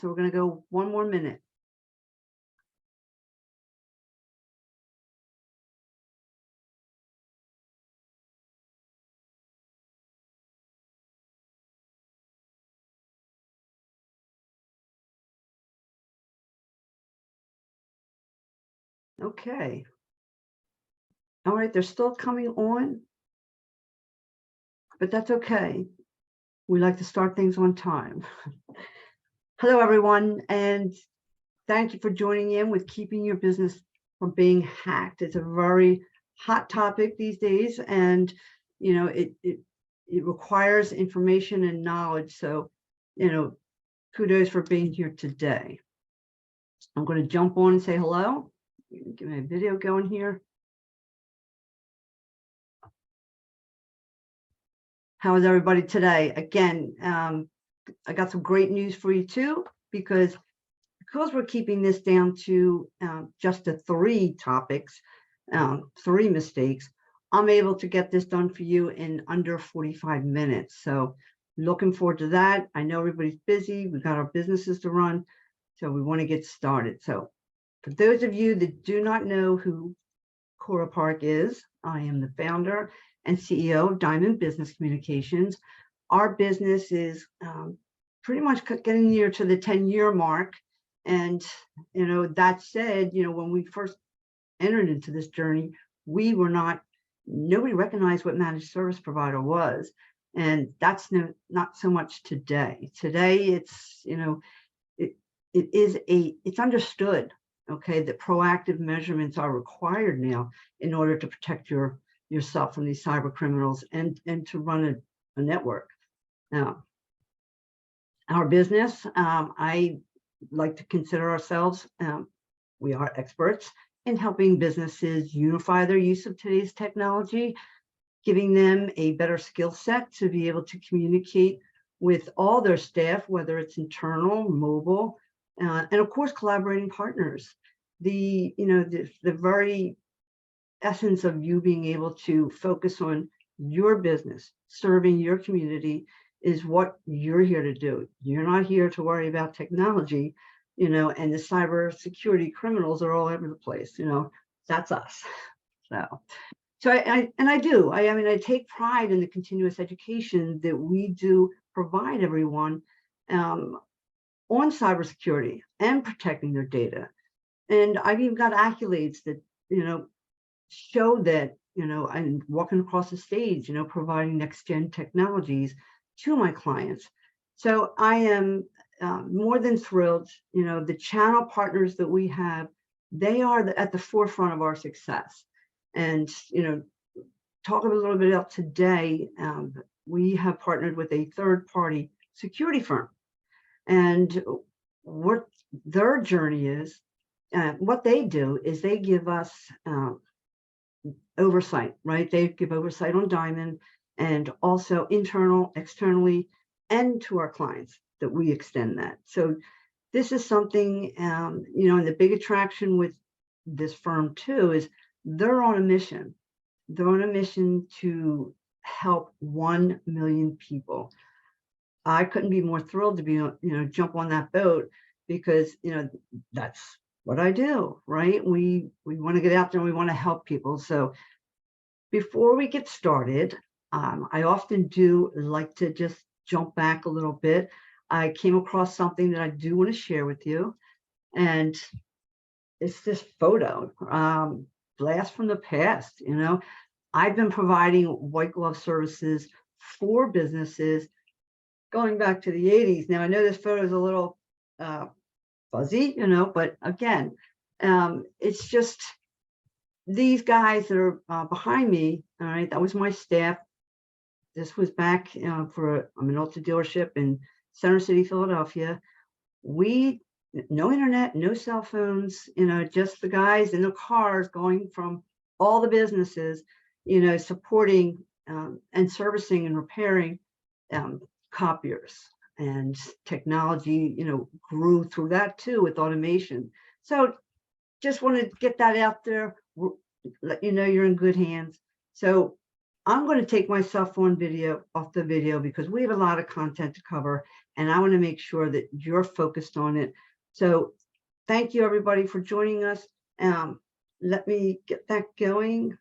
So we're going to go one more minute. Okay. All right, they're still coming on, but that's okay. We like to start things on time. Hello, everyone, and thank you for joining in with keeping your business from being hacked. It's a very hot topic these days, and it requires information and knowledge. So, kudos for being here today. I'm going to jump on and say hello. Get my video going here. How is everybody today? Again, I got some great news for you too, because we're keeping this down to just the 3 topics, 3 mistakes, I'm able to get this done for you in under 45 minutes. So looking forward to that. I know everybody's busy. We've got our businesses to run, so we want to get started. So for those of you that do not know who Cora Park is, I am the founder and CEO of Diamond Business Communications. Our business is pretty much getting near to the 10-year mark. And, that said, when we first entered into this journey, nobody recognized what managed service provider was. And that's not so much today. Today, it's, it's understood, okay, that proactive measurements are required now in order to protect yourself from these cyber criminals and to run a network. Now, our business, I like to consider ourselves, we are experts in helping businesses unify their use of today's technology, giving them a better skill set to be able to communicate with all their staff, whether it's internal, mobile, and of course, collaborating partners. The very essence of you being able to focus on your business, serving your community, is what you're here to do. You're not here to worry about technology, and the cybersecurity criminals are all over the place. That's us. So I take pride in the continuous education that we do provide everyone on cybersecurity and protecting their data. And I've even got accolades that, show that, I'm walking across the stage, providing next gen technologies to my clients. So I am more than thrilled. The channel partners that we have, they are at the forefront of our success. And, talk a little bit about today, we have partnered with a third-party security firm. And what their journey is, what they do is they give us oversight, right? They give oversight on Diamond, and also externally, and to our clients that we extend that. So this is something, and the big attraction with this firm too is they're on a mission. They're on a mission to help 1 million people. I couldn't be more thrilled to be, jump on that boat, because, that's what I do, right? We want to get out there and we want to help people. So before we get started, I often do like to just jump back a little bit. I came across something that I do want to share with you, and it's this photo, blast from the past. I've been providing white glove services for businesses going back to the 80s. Now, I know this photo is a little fuzzy, but again, it's just these guys that are behind me. All right, that was my staff. This was back for a Minolta dealership in Center City, Philadelphia. No internet, no cell phones, just the guys in the cars going from all the businesses, supporting and servicing and repairing copiers. And technology, grew through that too with automation. So just wanted to get that out there, let you know you're in good hands. So I'm going to take myself on video off the video because we have a lot of content to cover, and I want to make sure that you're focused on it. So thank you, everybody, for joining us. Let me get that going.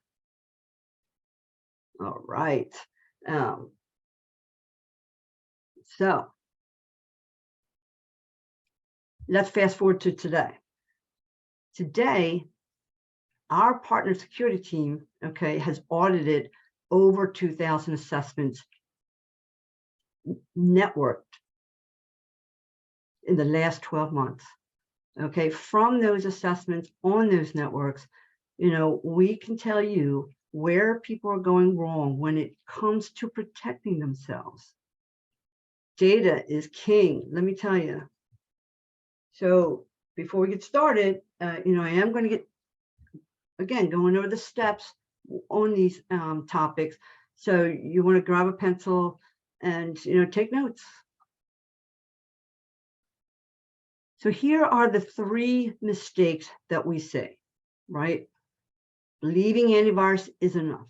All right. So let's fast forward to today. Today, our partner security team, okay, has audited over 2,000 assessments networked in the last 12 months. Okay, from those assessments on those networks, we can tell you where people are going wrong when it comes to protecting themselves. Data is king, let me tell you. So before we get started, I am going to get, again, going over the steps on these topics. So you want to grab a pencil and, take notes. So here are the 3 mistakes that we see, right? Believing antivirus is enough.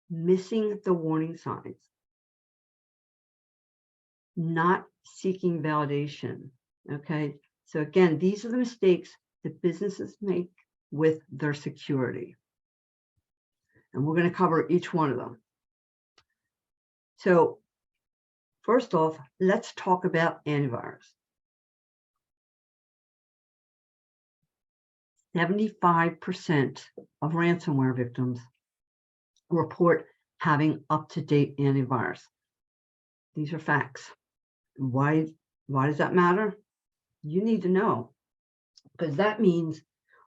Missing the warning signs. Not seeking validation, okay? So again, these are the mistakes that businesses make with their security. And we're going to cover each one of them. So first off, let's talk about antivirus. 75% of ransomware victims report having up-to-date antivirus. These are facts. Why does that matter? You need to know, because that means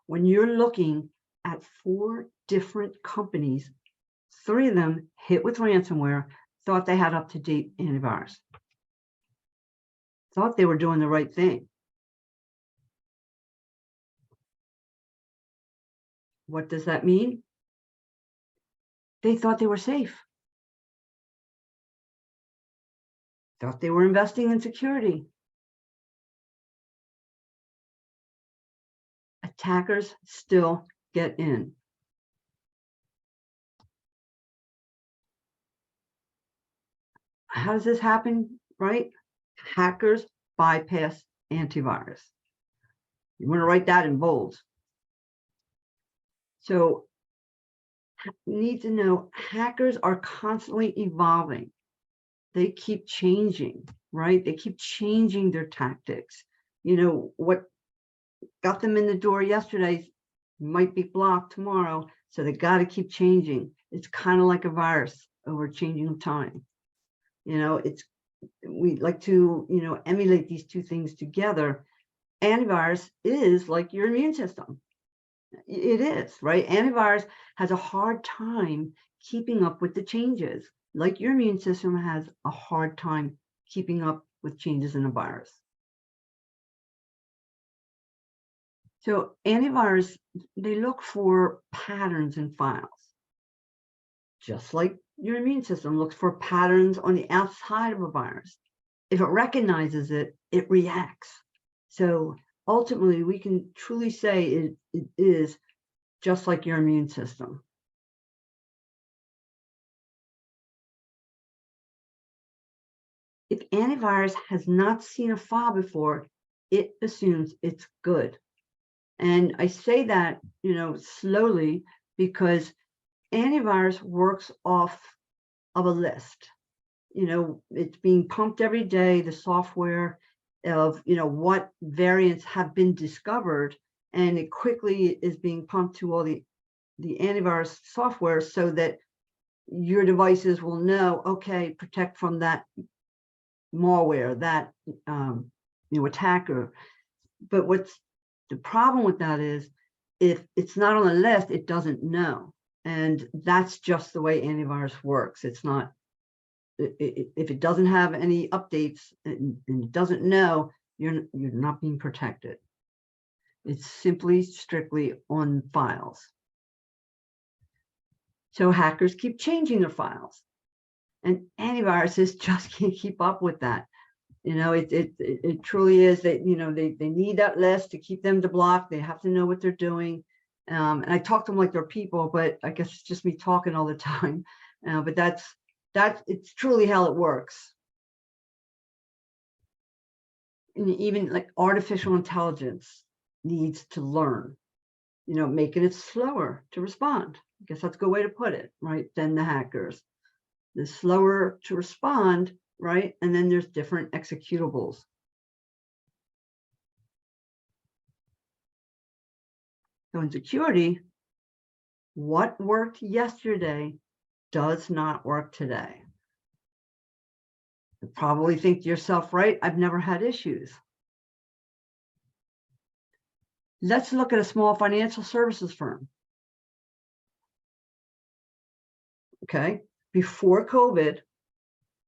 when you're looking at 4 different companies, 3 of them hit with ransomware, thought they had up-to-date antivirus, thought they were doing the right thing. What does that mean? They thought they were safe. Thought they were investing in security. Attackers still get in. How does this happen, right? Hackers bypass antivirus. You want to write that in bold. So you need to know hackers are constantly evolving. They keep changing, right? They keep changing their tactics. What got them in the door yesterday might be blocked tomorrow. So they got to keep changing. It's kind of like a virus over changing time. We like to, emulate these 2 things together. Antivirus is like your immune system. It is, right? Antivirus has a hard time keeping up with the changes, like your immune system has a hard time keeping up with changes in a virus. So antivirus, they look for patterns in files, just like your immune system looks for patterns on the outside of a virus. If it recognizes it, it reacts. So ultimately, we can truly say it is just like your immune system. If antivirus has not seen a file before, it assumes it's good. And I say that, slowly, because antivirus works off of a list. It's being pumped every day, the software of, what variants have been discovered, and it quickly is being pumped to all the antivirus software so that your devices will know, okay, protect from that malware, that attacker. But what's the problem with that is, if it's not on the list, it doesn't know. And that's just the way antivirus works. It's not, if it doesn't have any updates and it doesn't know, you're not being protected. It's simply strictly on files. So hackers keep changing their files, and antiviruses just can't keep up with that. It truly is that, they need that list to keep them to block. They have to know what they're doing. And I talk to them like they're people, but I guess it's just me talking all the time. But it's truly how it works. And even like artificial intelligence needs to learn, making it slower to respond. I guess that's a good way to put it, right? Than the hackers. The slower to respond, right? And then there's different executables. So in security, what worked yesterday does not work today. You probably think to yourself, right? I've never had issues. Let's look at a small financial services firm. Okay. Before COVID,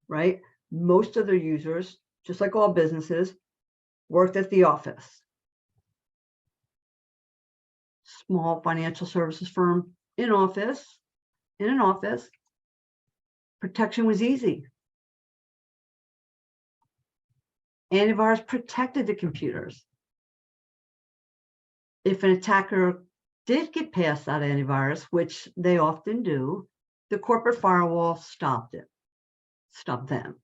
right? Most of their users, just like all businesses, worked at the office. Small financial services firm in an office, protection was easy. Antivirus protected the computers. If an attacker did get past that antivirus, which they often do, the corporate firewall stopped them.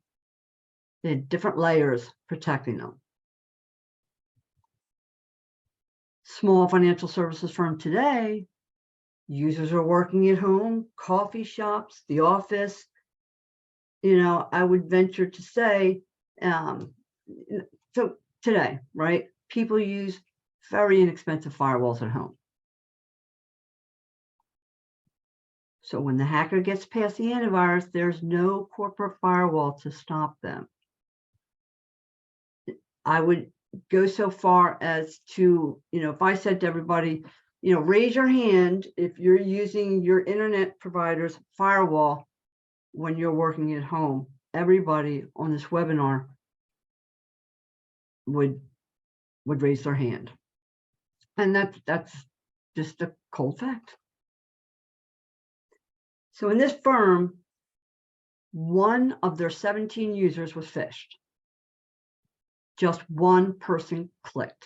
They had different layers protecting them. Small financial services firm today, users are working at home, coffee shops, the office. I would venture to say, so today, right? People use very inexpensive firewalls at home. So when the hacker gets past the antivirus, there's no corporate firewall to stop them. I would go so far as to, if I said to everybody, raise your hand if you're using your internet provider's firewall when you're working at home, everybody on this webinar would raise their hand. And that's just a cold fact. So in this firm, one of their 17 users was phished. Just one person clicked.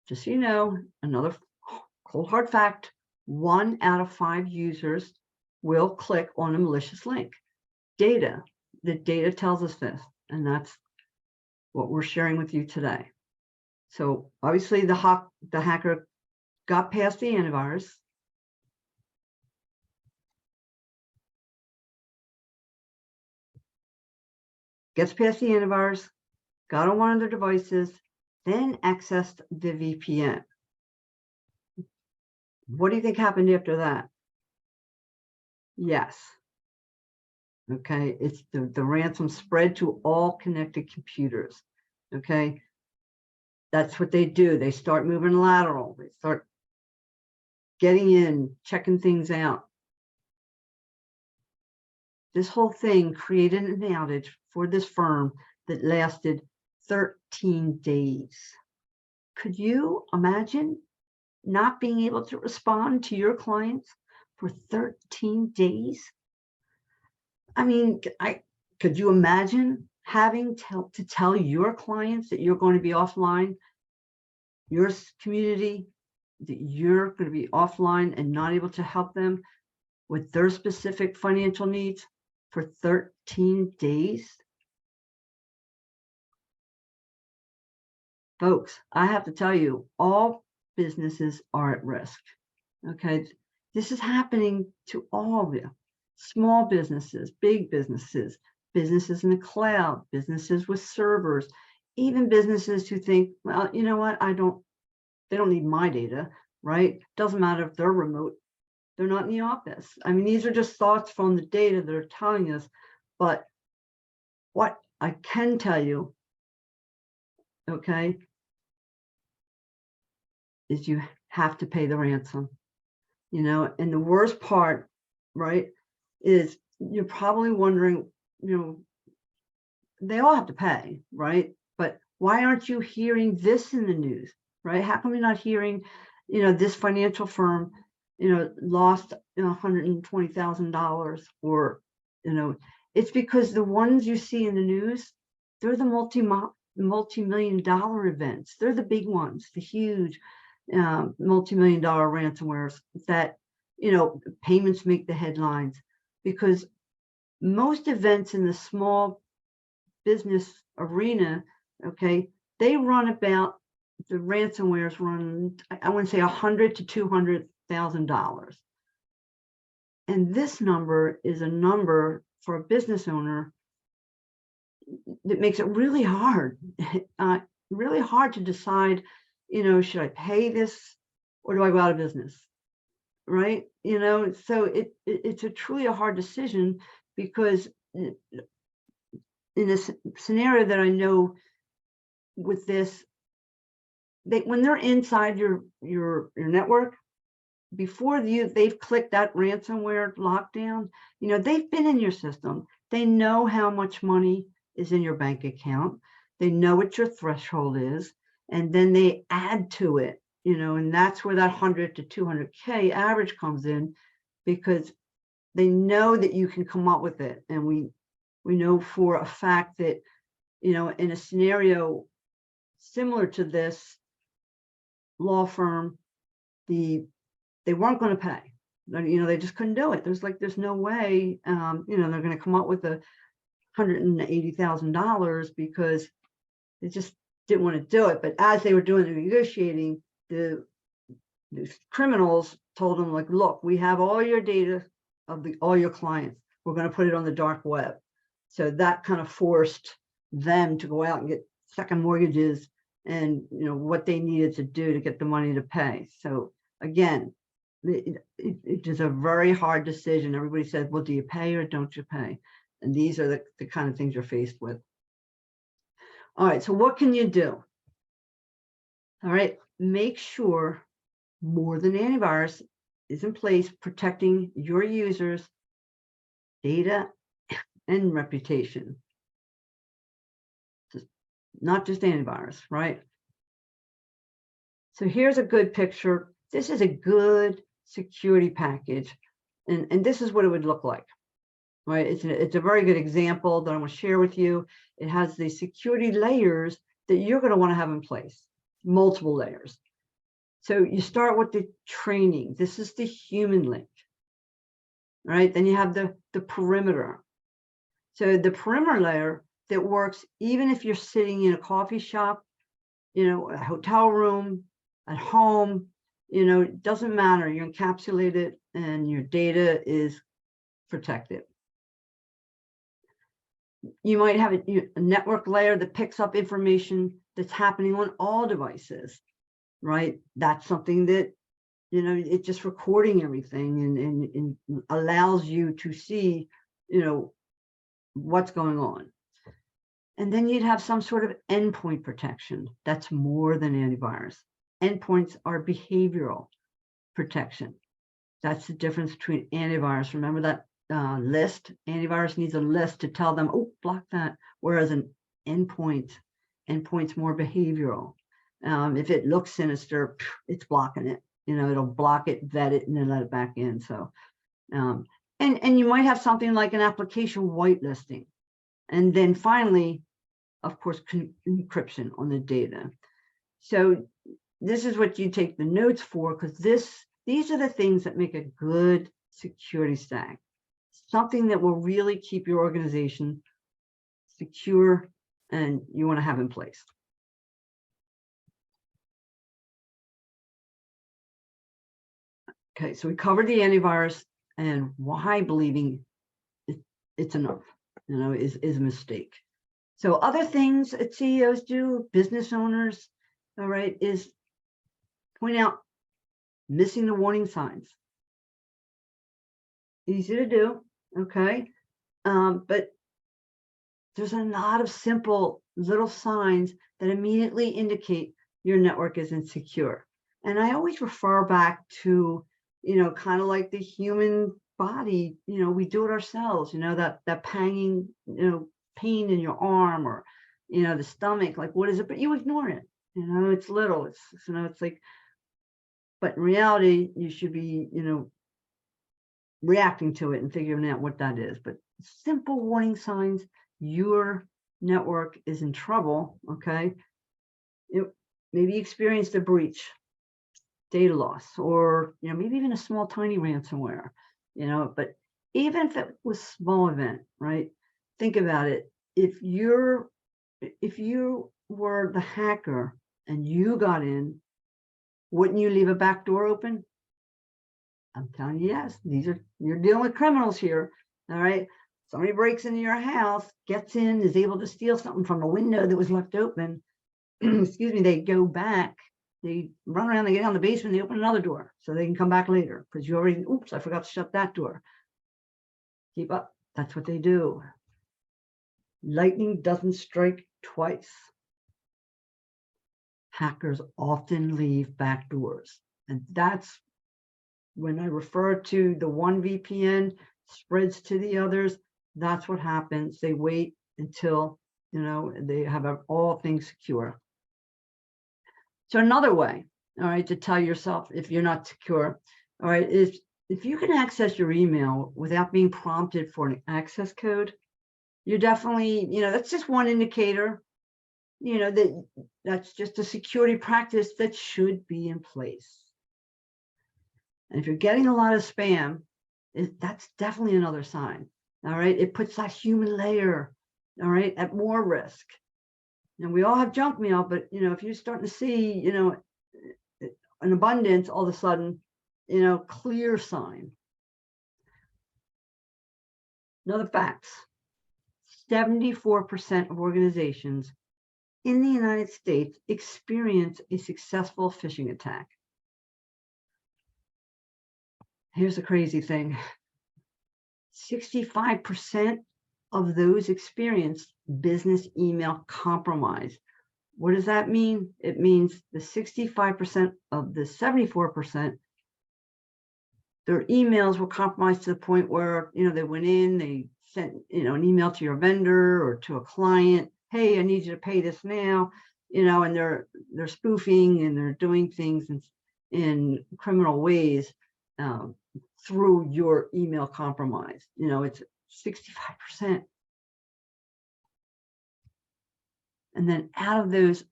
Just so you know, another cold hard fact, 1 out of 5 users will click on a malicious link. The data tells us this, and that's what we're sharing with you today. So obviously the hacker got past the antivirus. Gets past the antivirus, got on one of their devices, then accessed the VPN. What do you think happened after that? Yes. Okay, it's the ransom spread to all connected computers. Okay, that's what they do. They start moving lateral. They start getting in, checking things out. This whole thing created an outage for this firm that lasted 13 days. Could you imagine not being able to respond to your clients for 13 days? I mean, could you imagine having to tell your clients that you're going to be offline, your community, that you're going to be offline and not able to help them with their specific financial needs for 13 days? Folks, I have to tell you, all businesses are at risk. Okay, this is happening to all of you. Small businesses, big businesses, businesses in the cloud, businesses with servers, even businesses who think, well, you know what, they don't need my data, right? Doesn't matter if they're remote, they're not in the office. I mean, these are just thoughts from the data that are telling us, but what I can tell you, okay, is you have to pay the ransom, and the worst part, right, is you're probably wondering, they all have to pay, right? But why aren't you hearing this in the news, right? How come you're not hearing, this financial firm, lost $120,000, or, it's because the ones you see in the news, they're the multi-million-dollar events. They're the big ones, the huge multi-million-dollar ransomwares that, payments make the headlines, because most events in the small business arena, okay, they run about, the ransomwares run, I want to say $100,000 to $200,000. And this number is a number for a business owner that makes it really hard, really hard to decide, should I pay this or do I go out of business? Right? So it's truly a hard decision, because in a scenario that I know with this, when they're inside your network, before they've clicked that ransomware lockdown, they've been in your system. They know how much money is in your bank account. They know what your threshold is, and then they add to it, and that's where that 100 to 200K average comes in, because they know that you can come up with it. And we know for a fact that, in a scenario similar to this law firm, they weren't going to pay. They just couldn't do it. There's no way, they're going to come up with $180,000, because they just didn't want to do it. But as they were doing the negotiating, the criminals told them, like, look, we have all your data of all your clients. We're going to put it on the dark web. So that kind of forced them to go out and get second mortgages and, what they needed to do to get the money to pay. So again, it is a very hard decision. Everybody says, well, do you pay or don't you pay? And these are the kind of things you're faced with. All right, so what can you do? All right, make sure more than antivirus is in place, protecting your users' data and reputation. Not just antivirus, right? So here's a good picture. This is a good security package, and this is what it would look like, right? It's a very good example that I'm going to share with you. It has the security layers that you're going to want to have in place, multiple layers. So you start with the training. This is the human link, right? Then you have the perimeter. So the perimeter layer that works even if you're sitting in a coffee shop, a hotel room, at home, it doesn't matter. You're encapsulated and your data is protected. You might have a network layer that picks up information that's happening on all devices, right? That's something that, it's just recording everything and allows you to see, what's going on. And then you'd have some sort of endpoint protection. That's more than antivirus. Endpoints are behavioral protection. That's the difference between antivirus. Remember that list? Antivirus needs a list to tell them, oh, block that. Whereas an endpoint's more behavioral. If it looks sinister, it's blocking it. It'll block it, vet it, and then let it back in. So, and you might have something like an application whitelisting. And then finally, of course, encryption on the data. So this is what you take the notes for, because these are the things that make a good security stack. Something that will really keep your organization secure and you want to have in place. Okay, so we covered the antivirus and why believing it's enough, is a mistake. So other things that CEOs do, business owners, all right, is point out missing the warning signs. Easy to do, okay? But there's a lot of simple little signs that immediately indicate your network is insecure. And I always refer back to, kind of like the human body, we do it ourselves, that panging, pain in your arm or, the stomach, like, what is it? But you ignore it, it's little, it's like, but in reality, you should be, reacting to it and figuring out what that is. But simple warning signs, you're network is in trouble, okay, maybe you experienced a breach, data loss, or maybe even a small tiny ransomware, but even if it was small event, right? Think about it. If you were the hacker and you got in, wouldn't you leave a back door open? I'm telling you, yes, you're dealing with criminals here. All right. Somebody breaks into your house, gets in, is able to steal something from a window that was left open. Excuse me, they go back, they run around, they get down the basement, they open another door so they can come back later because you already, oops, I forgot to shut that door. Keep up. That's what they do. Lightning doesn't strike twice. Hackers often leave back doors. And that's when I refer to the one VPN spreads to the others. That's what happens. They wait until, they have all things secure. So another way, all right, to tell yourself if you're not secure, all right, is if you can access your email without being prompted for an access code, you're definitely, that's just one indicator, that's just a security practice that should be in place. And if you're getting a lot of spam, that's definitely another sign. All right, it puts that human layer, all right, at more risk. And we all have junk mail, but if you're starting to see, an abundance, all of a sudden, clear sign. Another facts: 74% of organizations in the United States experience a successful phishing attack. Here's the crazy thing: 65% of those experienced business email compromise. What does that mean? It means the 65% of the 74%, their emails were compromised to the point where, they went in, they sent, an email to your vendor or to a client. Hey, I need you to pay this now, and they're spoofing and they're doing things in criminal ways through your email compromise. It's 65%. And then out of those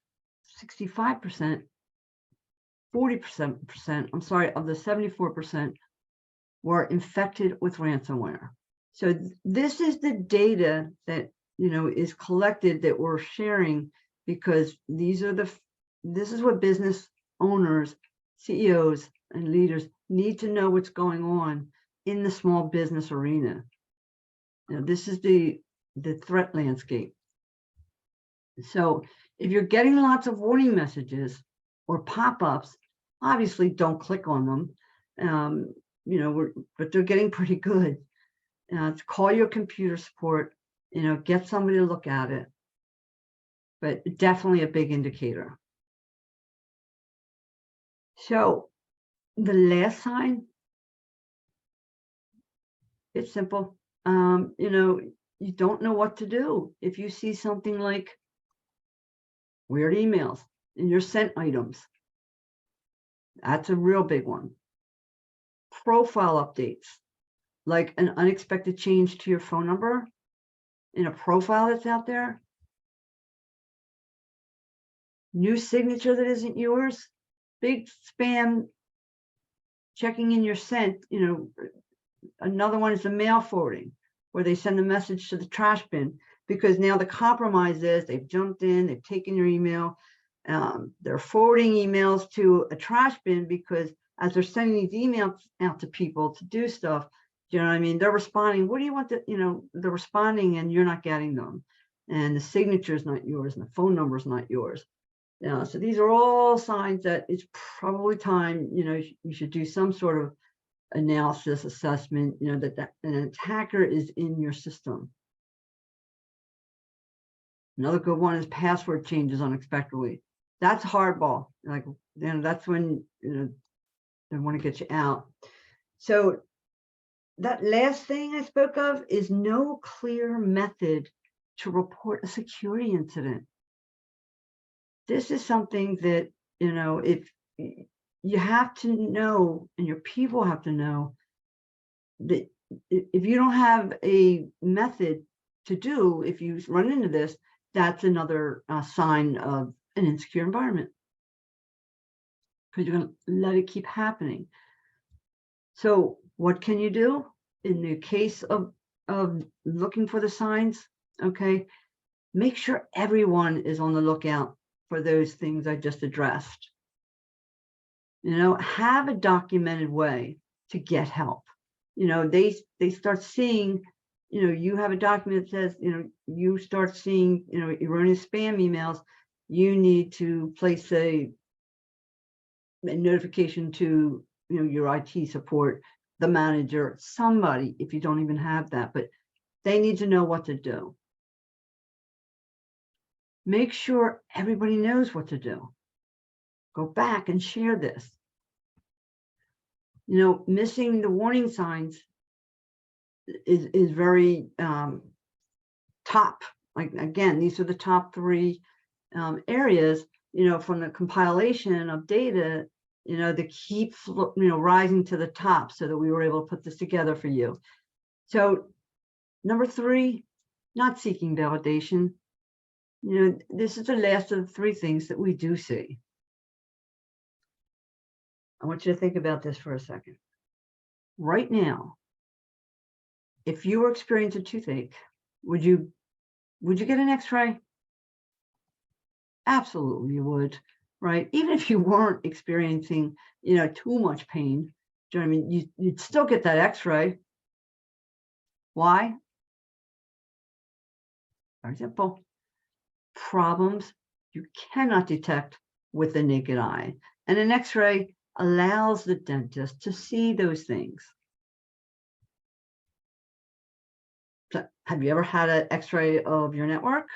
65%, 40%, I'm sorry, of the 74% were infected with ransomware. So this is the data that, is collected that we're sharing, because this is what business owners, CEOs, and leaders need to know what's going on in the small business arena. This is the threat landscape. So if you're getting lots of warning messages or pop-ups, obviously don't click on them. But they're getting pretty good. To call your computer support, get somebody to look at it. But definitely a big indicator. So the last sign, it's simple. You don't know what to do. If you see something like weird emails in your sent items, that's a real big one. Profile updates, like an unexpected change to your phone number in a profile that's out there. New signature that isn't yours. Big spam checking in your sent. Another one is the mail forwarding, where they send a message to the trash bin, because now the compromise is they've jumped in, they've taken your email, they're forwarding emails to a trash bin, because as they're sending these emails out to people to do stuff, they're responding. What do you want to, they're responding and you're not getting them. And the signature is not yours and the phone number is not yours. So these are all signs that it's probably time, you should do some sort of analysis, assessment, that an attacker is in your system. Another good one is password changes unexpectedly. That's hardball. Like, that's when, they want to get you out. So that last thing I spoke of is no clear method to report a security incident. This is something that, if you have to know, and your people have to know, that if you don't have a method to do, if you run into this, that's another sign of an insecure environment, because you're going to let it keep happening. So what can you do in the case of looking for the signs? Okay, make sure everyone is on the lookout for those things I just addressed. Have a documented way to get help. They start seeing, you have a document that says, you start seeing, erroneous spam emails. You need to place a notification to, your IT support, the manager, somebody, if you don't even have that, but they need to know what to do. Make sure everybody knows what to do. Go back and share this. Missing the warning signs is very top. Like, again, these are the top 3 areas, from the compilation of data, that keep, rising to the top, so that we were able to put this together for you. So number 3, not seeking validation. This is the last of the 3 things that we do see. I want you to think about this for a second. Right now, if you were experiencing a toothache, would you get an X-ray? Absolutely, you would, right? Even if you weren't experiencing, too much pain, do you know what I mean? You'd still get that X-ray. Why? Very simple. Problems you cannot detect with the naked eye, and an X-ray allows the dentist to see those things. So, have you ever had an X-ray of your network?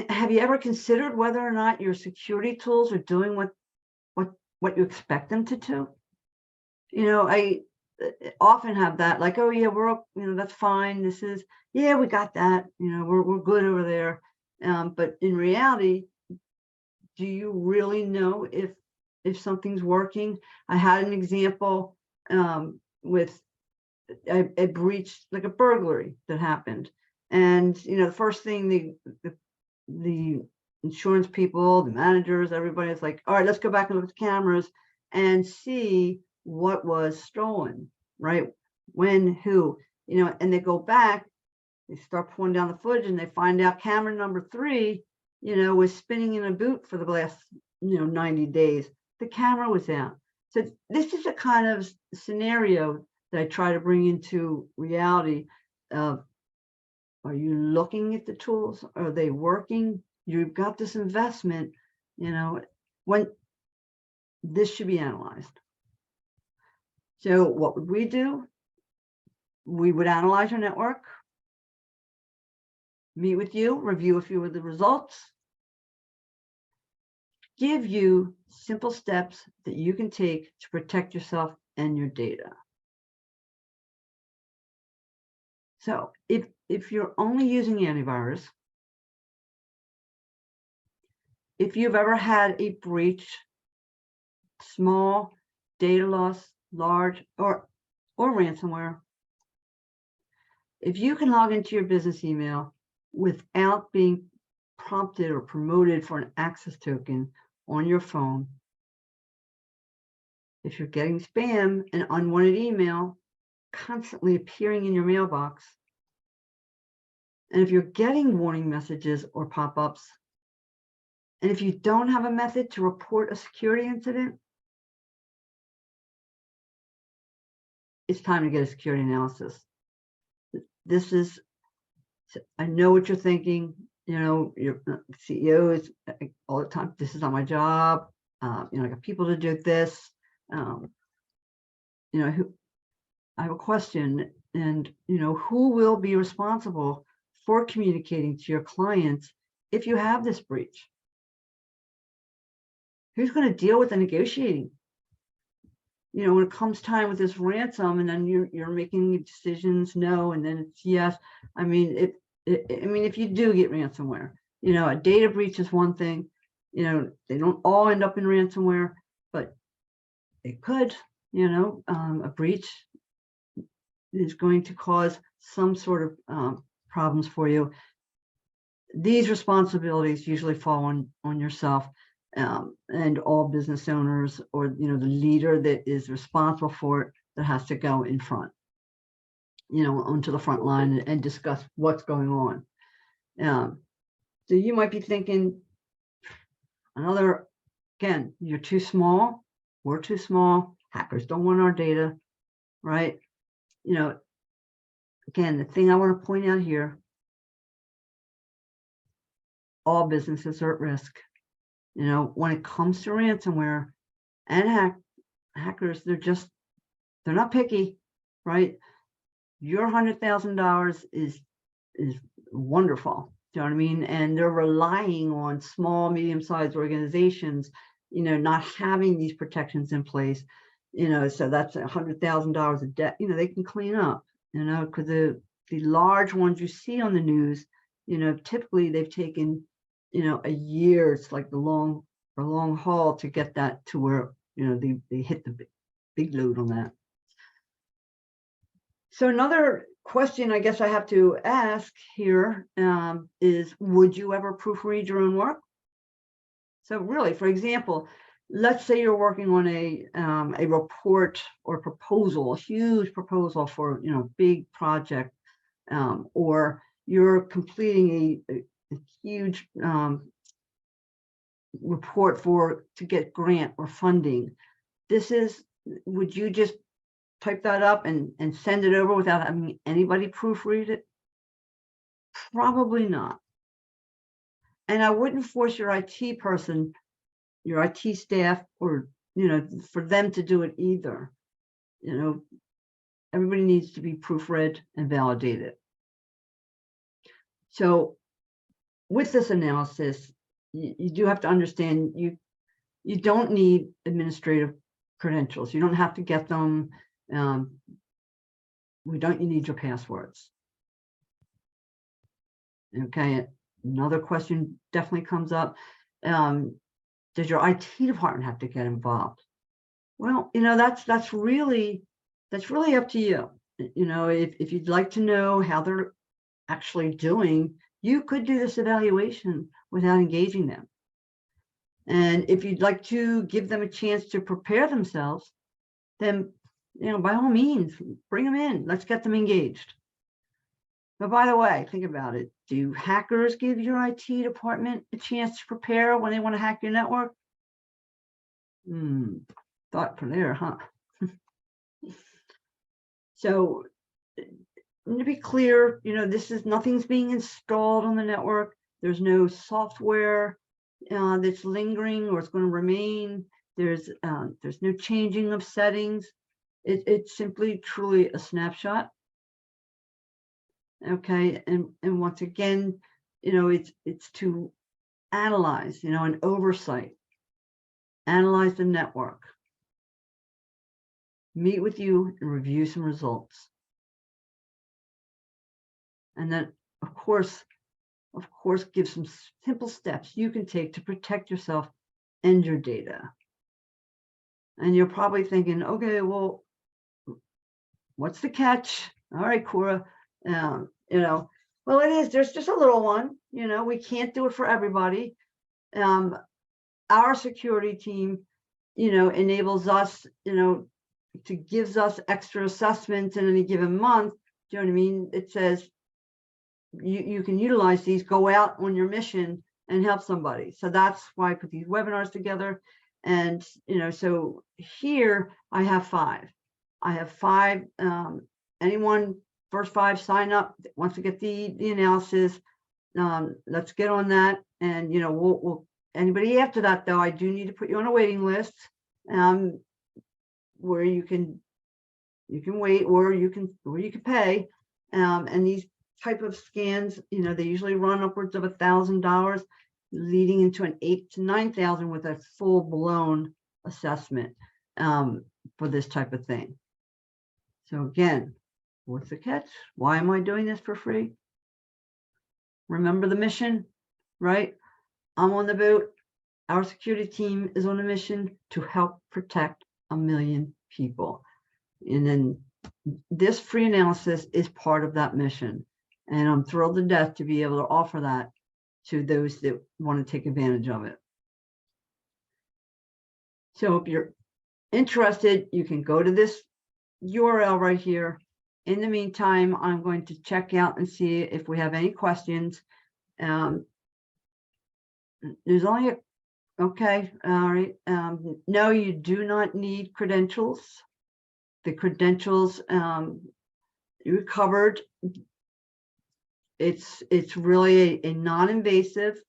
Have you ever considered whether or not your security tools are doing what you expect them to do? I often have that, like, oh yeah, we're, that's fine. This is, yeah, we got that. We're good over there. But in reality, do you really know if something's working? I had an example with a breach, like a burglary that happened, and the first thing the insurance people, the managers, everybody's like, all right, let's go back and look at the cameras and see what was stolen, right? When, who, and they go back, they start pulling down the footage, and they find out camera number 3, was spinning in a boot for the last, 90 days. The camera was out. So this is a kind of scenario that I try to bring into reality of, are you looking at the tools? Are they working? You've got this investment, when this should be analyzed. So what would we do? We would analyze your network, meet with you, review a few of the results, give you simple steps that you can take to protect yourself and your data. So if you're only using antivirus, if you've ever had a breach, small, data loss, large, or ransomware, if you can log into your business email without being prompted or promoted for an access token on your phone, if you're getting spam and unwanted email constantly appearing in your mailbox, and if you're getting warning messages or pop-ups, and if you don't have a method to report a security incident, it's time to get a security analysis. This is, I know what you're thinking, your CEO is all the time, this is not my job, I got people to do this, I have a question, and who will be responsible for communicating to your clients if you have this breach? Who's going to deal with the negotiating? When it comes time with this ransom, and then you're making decisions, no, and then it's yes. I mean, if you do get ransomware, a data breach is one thing. They don't all end up in ransomware, but it could. A breach is going to cause some sort of problems for you, these responsibilities usually fall on yourself, and all business owners, or the leader that is responsible for it, that has to go in front, onto the front line and discuss what's going on. So you might be thinking, again, you're too small, we're too small, hackers don't want our data, right? Again, the thing I want to point out here, all businesses are at risk. When it comes to ransomware and hackers, they're not picky, right? Your $100,000 is wonderful. Do you know what I mean? And they're relying on small, medium-sized organizations, not having these protections in place. So that's $100,000 of debt. They can clean up. Because the large ones you see on the news, typically they've taken, a year. It's like the long haul to get that to where, they hit the big load on that. So another question I guess I have to ask here is, would you ever proofread your own work? So really, for example, let's say you're working on a report or proposal, a huge proposal for big project, or you're completing a huge report to get grant or funding. Would you just type that up and send it over without having anybody proofread it? Probably not. And I wouldn't force your IT person, your IT staff, or for them to do it either. Everybody needs to be proofread and validated. So with this analysis, you do have to understand you don't need administrative credentials. You don't have to get them. You need your passwords. Okay, another question definitely comes up. Does your IT department have to get involved? Well, that's really up to you. If you'd like to know how they're actually doing, you could do this evaluation without engaging them. And if you'd like to give them a chance to prepare themselves, then by all means, bring them in. Let's get them engaged. But by the way, think about it. Do hackers give your IT department a chance to prepare when they want to hack your network? Thought for there, huh? So to be clear, nothing's being installed on the network. There's no software that's lingering or it's going to remain. There's no changing of settings. It's simply truly a snapshot. Okay, and once again, it's to analyze, an oversight, analyze the network, meet with you and review some results. And then, of course, give some simple steps you can take to protect yourself and your data. And you're probably thinking, okay, well, what's the catch? All right, Cora, well, there's just a little one, we can't do it for everybody. Our security team, enables us, gives us extra assessments in any given month. Do you know what I mean? It says you can utilize these, go out on your mission and help somebody. So that's why I put these webinars together. And, so here I have 5. I have 5, anyone, first 5 sign up, wants to get the analysis. Let's get on that. And, we'll anybody after that, though, I do need to put you on a waiting list, where you can wait, or you can pay. And these type of scans, they usually run upwards of $1,000, leading into an 8,000 to 9,000 with a full blown assessment for this type of thing. So again, what's the catch? Why am I doing this for free? Remember the mission, right? I'm on the boat. Our security team is on a mission to help protect 1 million people. And then this free analysis is part of that mission. And I'm thrilled to death to be able to offer that to those that want to take advantage of it. So if you're interested, you can go to this URL right here. In the meantime, I'm going to check out and see if we have any questions. There's only a, okay, all right. No, you do not need credentials. The credentials you covered. It's really a non-invasive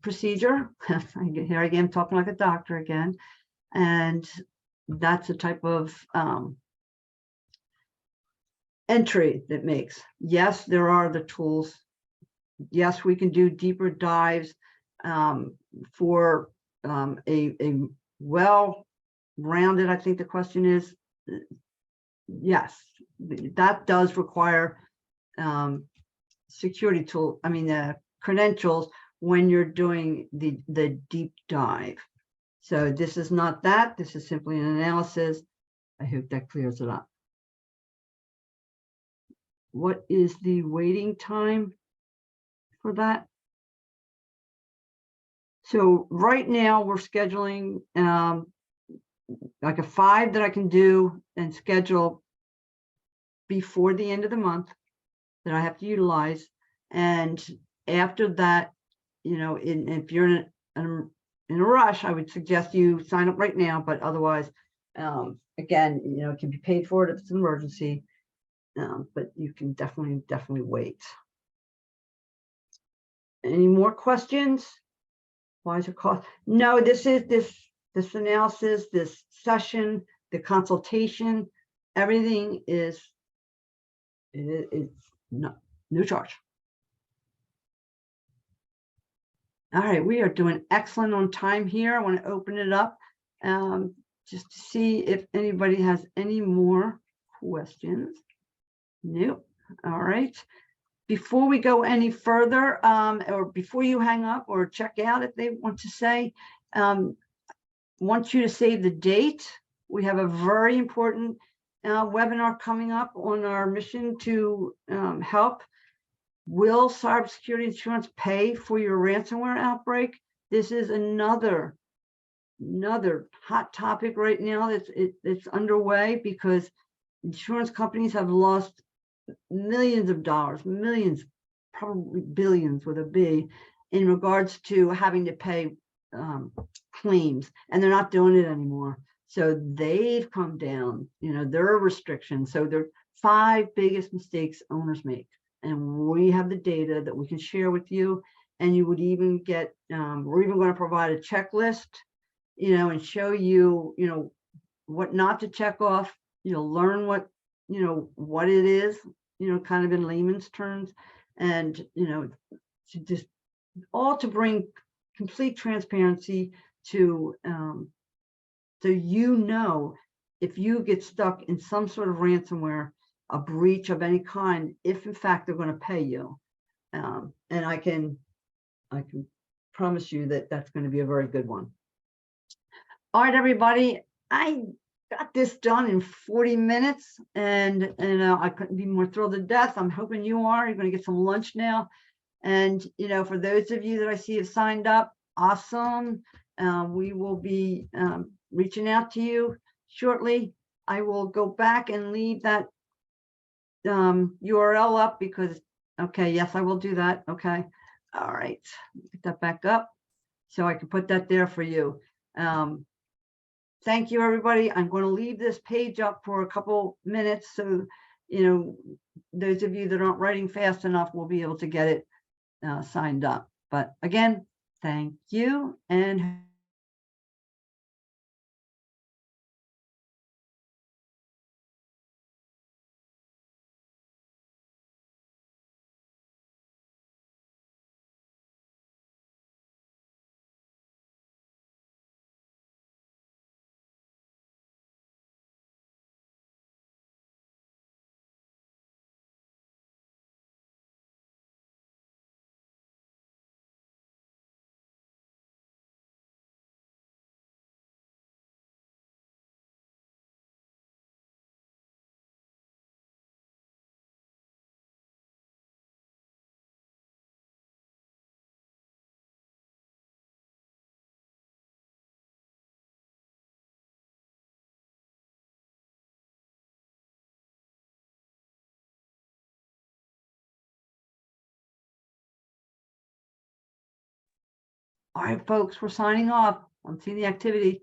procedure. Here again, talking like a doctor again. And that's a type of entry that makes. Yes, there are the tools. Yes, we can do deeper dives for a well-rounded, I think the question is, yes, that does require security tool, credentials when you're doing the deep dive. So this is not that, this is simply an analysis. I hope that clears it up. What is the waiting time for that? So right now we're scheduling like a 5 that I can do and schedule before the end of the month that I have to utilize. And after that, you know, if you're in a rush, I would suggest you sign up right now, but otherwise, again, you know, it can be paid for it if it's an emergency, but you can definitely wait. Any more questions? Why is it cost? No, this analysis, this session, the consultation, everything is no charge. All right, we are doing excellent on time here. I want to open it up just to see if anybody has any more questions. Nope. All right. Before we go any further, or before you hang up or check out, if they want to say, want you to save the date. We have a very important webinar coming up on our mission to help. Will cybersecurity insurance pay for your ransomware outbreak? This is another hot topic right now that's underway because insurance companies have lost millions of dollars, millions, probably billions with a B, in regards to having to pay claims, and they're not doing it anymore. So they've come down, you know, there are restrictions. So there are 5 biggest mistakes owners make. And we have the data that we can share with you. And you would even get, we're even going to provide a checklist, you know, and show you, you know, what not to check off. You'll learn what, you know, what it is, you know, kind of in layman's terms. And, you know, to just all to bring complete transparency to, so you know, if you get stuck in some sort of ransomware, a breach of any kind, if in fact they're going to pay you, and I can promise you that that's going to be a very good one. All right, everybody, I got this done in 40 minutes, and I couldn't be more thrilled to death. I'm hoping you are. You're going to get some lunch now, and you know, for those of you that I see have signed up, awesome. We will be reaching out to you shortly. I will go back and leave that URL up because, okay, yes, I will do that. Okay. All right. Get that back up so I can put that there for you. Thank you, everybody. I'm going to leave this page up for a couple minutes. So, you know, those of you that aren't writing fast enough will be able to get it signed up. But again, thank you. And All right, folks, we're signing off. I'm seeing the activity.